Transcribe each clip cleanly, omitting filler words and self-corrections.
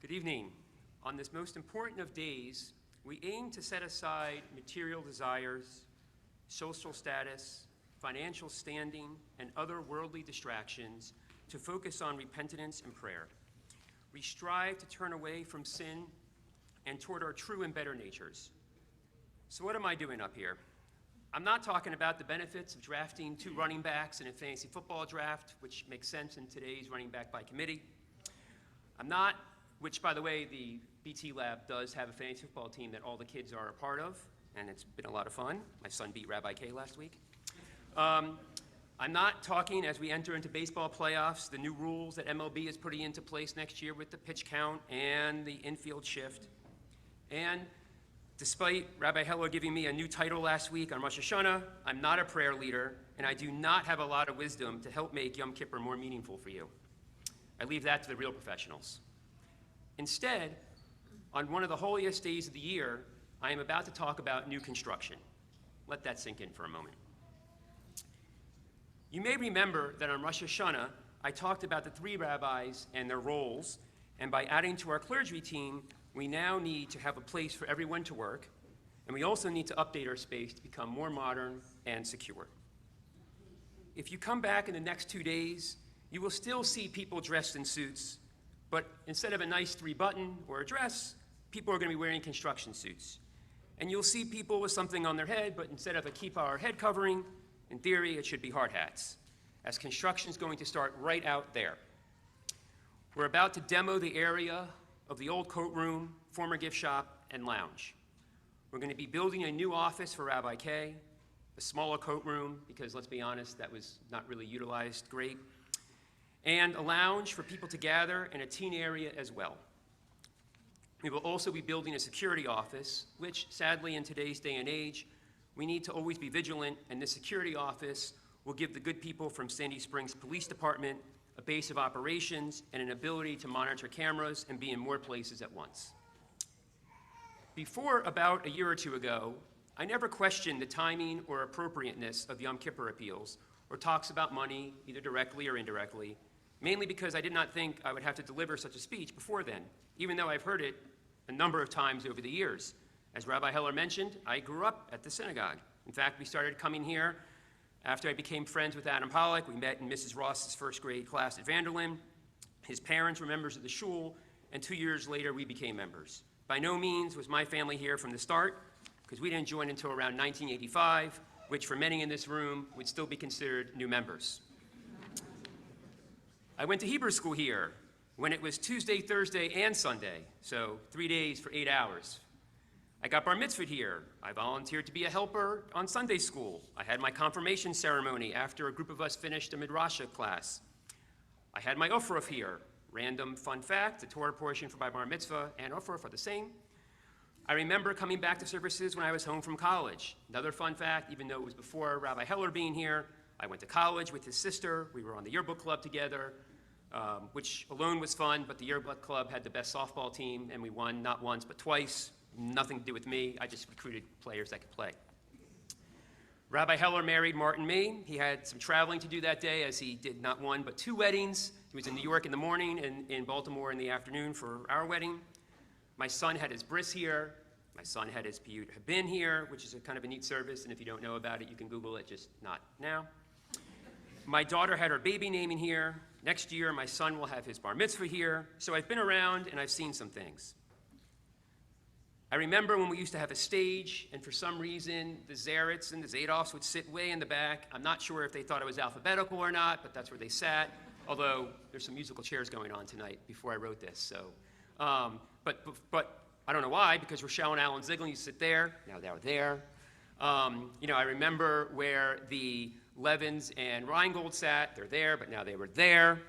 Good evening. On this most important of days, we aim to set aside material desires, social status, financial standing, and other worldly distractions to focus on repentance and prayer. We strive to turn away from sin and toward our true and better natures. So what am I doing up here? I'm not talking about the benefits of drafting 2 running backs in a fantasy football draft, which makes sense in today's running back by committee. I'm not, which by the way, the BT Lab does have a fantasy football team that all the kids are a part of, and it's been a lot of fun. My son beat Rabbi K last week. I'm not talking, as we enter into baseball playoffs, the new rules that MLB is putting into place next year with the pitch count and the infield shift. And despite Rabbi Heller giving me a new title last week on Rosh Hashanah, I'm not a prayer leader, and I do not have a lot of wisdom to help make Yom Kippur more meaningful for you. I leave that to the real professionals. Instead, on one of the holiest days of the year, I am about to talk about new construction. Let that sink in for a moment. You may remember that on Rosh Hashanah, I talked about the 3 rabbis and their roles, and by adding to our clergy team, we now need to have a place for everyone to work, and we also need to update our space to become more modern and secure. If you come back in the next 2 days, you will still see people dressed in suits, but instead of a nice 3-button or a dress, people are going to be wearing construction suits. And you'll see people with something on their head, but instead of a kippah or head covering, in theory, it should be hard hats, as construction is going to start right out there. We're about to demo the area of the old coat room, former gift shop, and lounge. We're going to be building a new office for Rabbi K, a smaller coat room, because let's be honest, that was not really utilized great, and a lounge for people to gather, and a teen area as well. We will also be building a security office, which sadly in today's day and age, we need to always be vigilant, and this security office will give the good people from Sandy Springs Police Department a base of operations and an ability to monitor cameras and be in more places at once. Before about a year or 2 ago, I never questioned the timing or appropriateness of Yom Kippur appeals or talks about money, either directly or indirectly, mainly because I did not think I would have to deliver such a speech before then, even though I've heard it a number of times over the years. As Rabbi Heller mentioned, I grew up at the synagogue. In fact, we started coming here after I became friends with Adam Pollack. We met in Mrs. Ross's first grade class at Vanderlyn. His parents were members of the shul, and 2 years later, we became members. By no means was my family here from the start, because we didn't join until around 1985, which for many in this room would still be considered new members. I went to Hebrew school here when it was Tuesday, Thursday, and Sunday, so 3 days for 8 hours. I got bar mitzvahed here. I volunteered to be a helper on Sunday school. I had my confirmation ceremony after a group of us finished a midrasha class. I had my ofruf here. Random fun fact, the Torah portion for my bar mitzvah and ofruf are the same. I remember coming back to services when I was home from college. Another fun fact, even though it was before Rabbi Heller being here, I went to college with his sister. We were on the yearbook club together, which alone was fun, but the yearbook club had the best softball team, and we won not once but twice. Nothing to do with me. I just recruited players that could play. Rabbi Heller married Martin May. He had some traveling to do that day, as he did not 1 but 2 weddings. He was in New York in the morning and in Baltimore in the afternoon for our wedding. My son had his bris here. My son had his piyut habin here, which is a kind of a neat service, and if you don't know about it, you can Google it, just not now. My daughter had her baby naming here. Next year, my son will have his bar mitzvah here. So I've been around and I've seen some things. I remember when we used to have a stage, and for some reason, the Zarets and the Zadofs would sit way in the back. I'm not sure if they thought it was alphabetical or not, but that's where they sat, although there's some musical chairs going on tonight before I wrote this. So, but I don't know why, because Rochelle and Alan Ziegler used to sit there. Now they're there. I remember where the Levins and Reingold sat. They're there, but now they were there.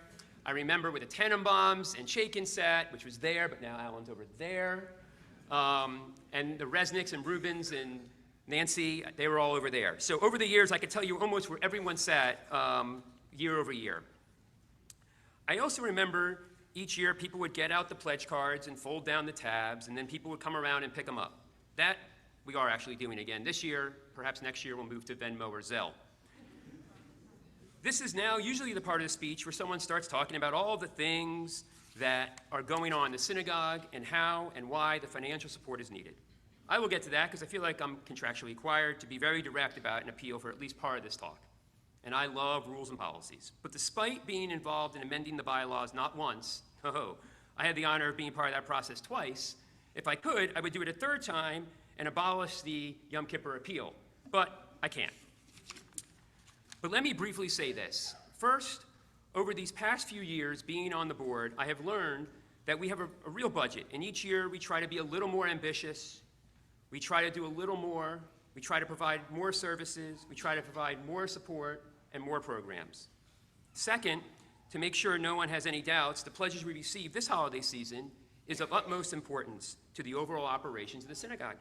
I remember where the Tenenbaums and Chaikin sat, which was there, but now Alan's over there. And the Resnicks and Rubens and Nancy, they were all over there. So over the years, I could tell you almost where everyone sat year over year. I also remember each year people would get out the pledge cards and fold down the tabs, and then people would come around and pick them up. That we are actually doing again this year. Perhaps next year we'll move to Venmo or Zelle. This is now usually the part of the speech where someone starts talking about all the things that are going on in the synagogue and how and why the financial support is needed. I will get to that because I feel like I'm contractually required to be very direct about an appeal for at least part of this talk. And I love rules and policies. But despite being involved in amending the bylaws not once, I had the honor of being part of that process twice. If I could, I would do it a third time and abolish the Yom Kippur appeal. But I can't. But let me briefly say this. First, over these past few years being on the board, I have learned that we have a real budget. And each year we try to be a little more ambitious. We try to do a little more. We try to provide more services. We try to provide more support and more programs. Second, to make sure no one has any doubts, the pledges we receive this holiday season is of utmost importance to the overall operations of the synagogue.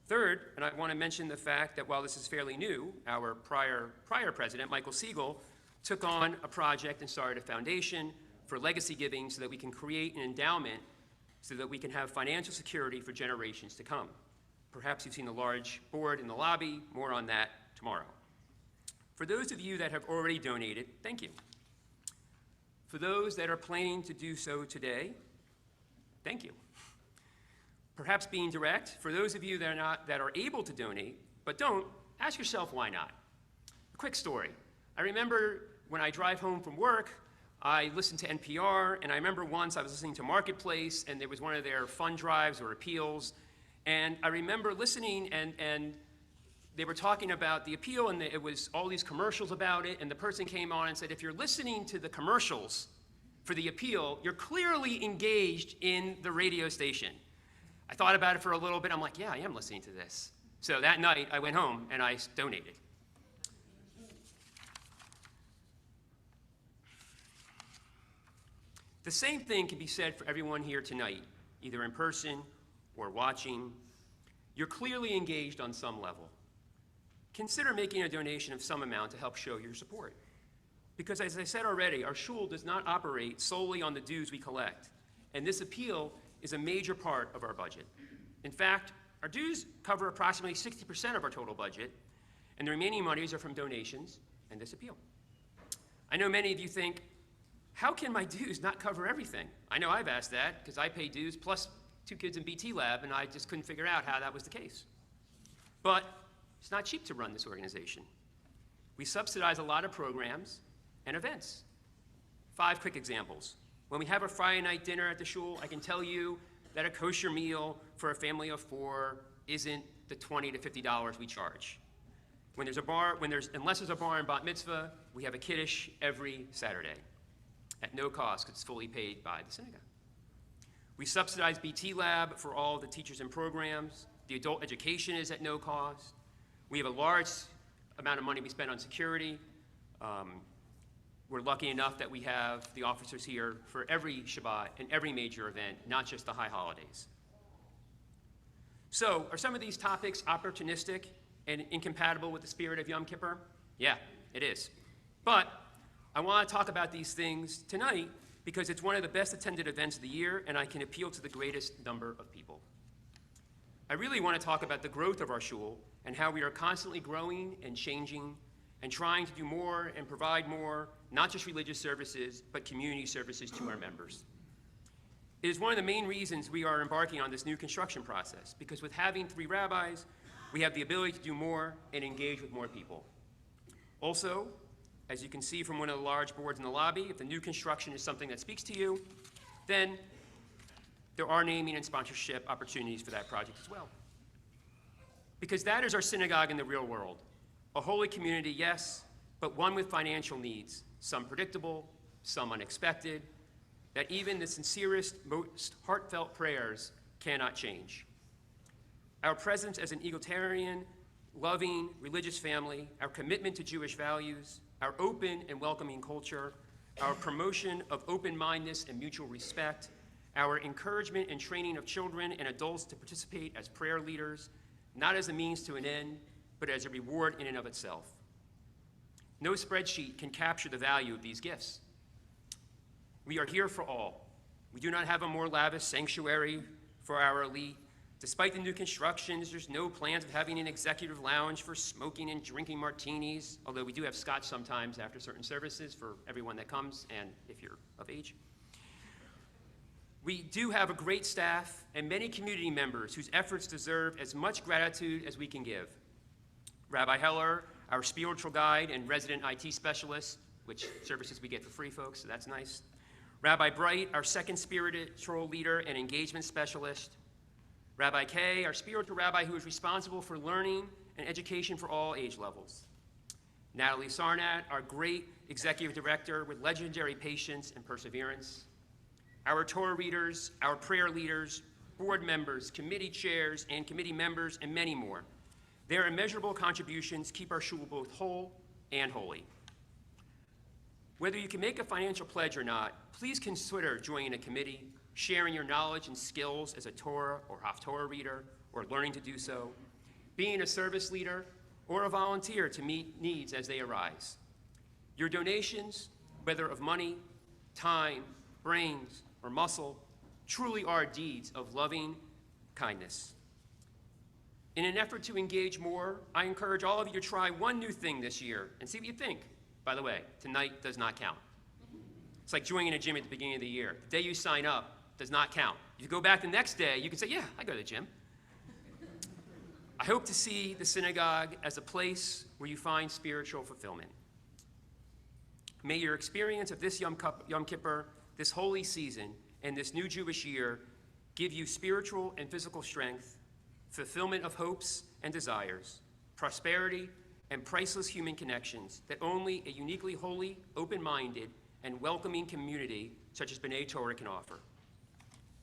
Third, and I want to mention the fact that while this is fairly new, our prior president, Michael Siegel, took on a project and started a foundation for legacy giving so that we can create an endowment so that we can have financial security for generations to come. Perhaps you've seen the large board in the lobby. More on that tomorrow. For those of you that have already donated, thank you. For those that are planning to do so today, thank you. Perhaps being direct, for those of you that are able to donate but don't, ask yourself why not. A quick story. I remember when I drive home from work, I listen to NPR, and I remember once I was listening to Marketplace, and there was one of their fund drives or appeals, and I remember listening, and they were talking about the appeal, and it was all these commercials about it, and the person came on and said, if you're listening to the commercials for the appeal, you're clearly engaged in the radio station. I thought about it for a little bit. I'm like, yeah, I am listening to this. So that night, I went home, and I donated. The same thing can be said for everyone here tonight, either in person or watching. You're clearly engaged on some level. Consider making a donation of some amount to help show your support. Because as I said already, our shul does not operate solely on the dues we collect, and this appeal is a major part of our budget. In fact, our dues cover approximately 60% of our total budget, and the remaining monies are from donations and this appeal. I know many of you think, how can my dues not cover everything? I know I've asked that because I pay dues plus 2 kids in BT Lab, and I just couldn't figure out how that was the case. But it's not cheap to run this organization. We subsidize a lot of programs and events. 5 quick examples. When we have a Friday night dinner at the shul, I can tell you that a kosher meal for a family of 4 isn't the $20 to $50 we charge. Unless there's a bar and bat mitzvah, we have a kiddush every Saturday at no cost because it's fully paid by the synagogue. We subsidize BT Lab for all the teachers and programs. The adult education is at no cost. We have a large amount of money we spend on security. We're lucky enough that we have the officers here for every Shabbat and every major event, not just the high holidays. So, are some of these topics opportunistic and incompatible with the spirit of Yom Kippur? Yeah, it is. But I want to talk about these things tonight because it's one of the best attended events of the year, and I can appeal to the greatest number of people. I really want to talk about the growth of our shul and how we are constantly growing and changing and trying to do more and provide more, not just religious services, but community services to our members. It is one of the main reasons we are embarking on this new construction process, because with having 3 rabbis, we have the ability to do more and engage with more people. Also, as you can see from one of the large boards in the lobby, if the new construction is something that speaks to you, then there are naming and sponsorship opportunities for that project as well. Because that is our synagogue in the real world. A holy community, yes, but one with financial needs, some predictable, some unexpected, that even the sincerest, most heartfelt prayers cannot change. Our presence as an egalitarian, loving, religious family, our commitment to Jewish values, our open and welcoming culture, our promotion of open-mindedness and mutual respect, our encouragement and training of children and adults to participate as prayer leaders, not as a means to an end, but as a reward in and of itself. No spreadsheet can capture the value of these gifts. We are here for all. We do not have a more lavish sanctuary for our elite. Despite the new constructions, there's no plans of having an executive lounge for smoking and drinking martinis, although we do have scotch sometimes after certain services for everyone that comes and if you're of age. We do have a great staff and many community members whose efforts deserve as much gratitude as we can give. Rabbi Heller, our spiritual guide and resident IT specialist, which services we get for free, folks, so that's nice. Rabbi Bright, our second spiritual leader and engagement specialist. Rabbi Kay, our spiritual rabbi who is responsible for learning and education for all age levels. Natalie Sarnat, our great executive director with legendary patience and perseverance. Our Torah readers, our prayer leaders, board members, committee chairs, and committee members, and many more. Their immeasurable contributions keep our shul both whole and holy. Whether you can make a financial pledge or not, please consider joining a committee, sharing your knowledge and skills as a Torah or Haftorah reader, or learning to do so, being a service leader, or a volunteer to meet needs as they arise. Your donations, whether of money, time, brains, or muscle, truly are deeds of loving kindness. In an effort to engage more, I encourage all of you to try one new thing this year and see what you think. By the way, tonight does not count. It's like joining a gym at the beginning of the year. The day you sign up does not count. If you go back the next day, you can say, yeah, I go to the gym. I hope to see the synagogue as a place where you find spiritual fulfillment. May your experience of this Yom Kippur, this holy season, and this new Jewish year give you spiritual and physical strength, fulfillment of hopes and desires, prosperity, and priceless human connections that only a uniquely holy, open-minded, and welcoming community such as B'nai Torah can offer.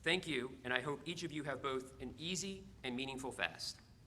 Thank you, and I hope each of you have both an easy and meaningful fast.